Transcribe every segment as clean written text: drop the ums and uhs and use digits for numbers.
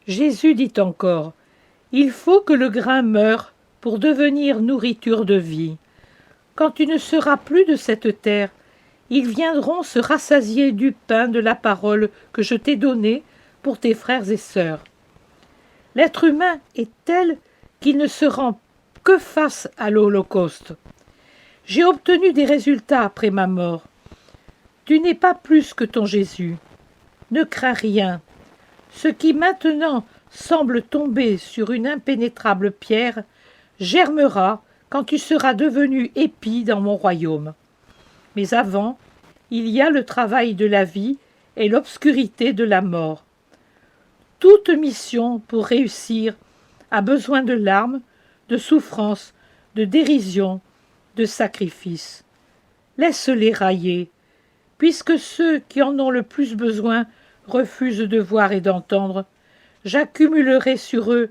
Jésus dit encore, « Il faut que le grain meure pour devenir nourriture de vie. Quand tu ne seras plus de cette terre, ils viendront se rassasier du pain de la parole que je t'ai donné pour tes frères et sœurs. » L'être humain est tel qu'il ne se rend que face à l'Holocauste. J'ai obtenu des résultats après ma mort. Tu n'es pas plus que ton Jésus. Ne crains rien. Ce qui maintenant semble tomber sur une impénétrable pierre germera quand tu seras devenu épi dans mon royaume. Mais avant, il y a le travail de la vie et l'obscurité de la mort. Toute mission pour réussir a besoin de larmes, de souffrances, de dérision, de sacrifices. Laisse-les railler, puisque ceux qui en ont le plus besoin refusent de voir et d'entendre, j'accumulerai sur eux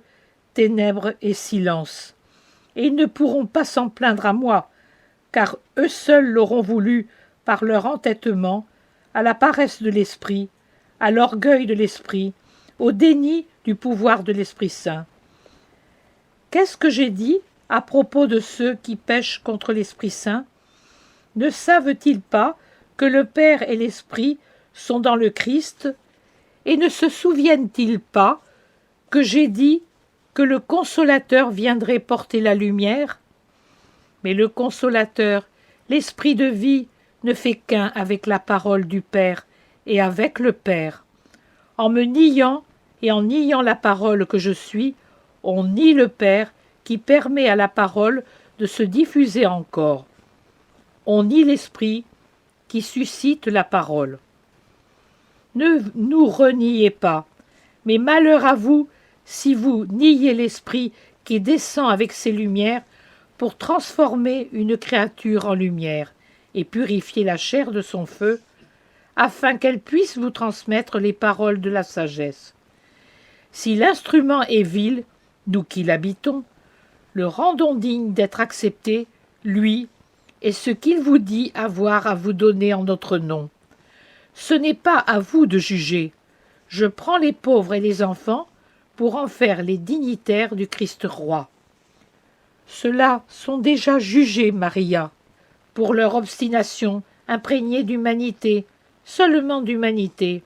ténèbres et silence. Et ils ne pourront pas s'en plaindre à moi, car eux seuls l'auront voulu par leur entêtement, à la paresse de l'esprit, à l'orgueil de l'esprit, au déni du pouvoir de l'Esprit Saint. Qu'est-ce que j'ai dit à propos de ceux qui pêchent contre l'Esprit Saint? Ne savent-ils pas que le Père et l'Esprit sont dans le Christ, et ne se souviennent-ils pas que j'ai dit que le Consolateur viendrait porter la lumière? Mais le Consolateur, l'Esprit de vie, ne fait qu'un avec la parole du Père et avec le Père. En me niant et en niant la parole que je suis, on nie le Père qui permet à la parole de se diffuser encore. On nie l'Esprit qui suscite la parole. Ne nous reniez pas, mais malheur à vous si vous niez l'Esprit qui descend avec ses lumières pour transformer une créature en lumière et purifier la chair de son feu, afin qu'elle puisse vous transmettre les paroles de la sagesse. Si l'instrument est vil, nous qui l'habitons, le rendons digne d'être accepté, lui, et ce qu'il vous dit avoir à vous donner en notre nom. Ce n'est pas à vous de juger. Je prends les pauvres et les enfants pour en faire les dignitaires du Christ roi. Ceux-là sont déjà jugés, Maria, pour leur obstination imprégnée d'humanité, seulement d'humanité.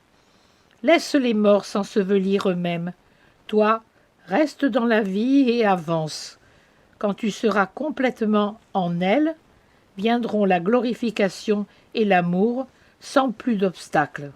Laisse les morts s'ensevelir eux-mêmes. Toi, reste dans la vie et avance. Quand tu seras complètement en elle, viendront la glorification et l'amour sans plus d'obstacles.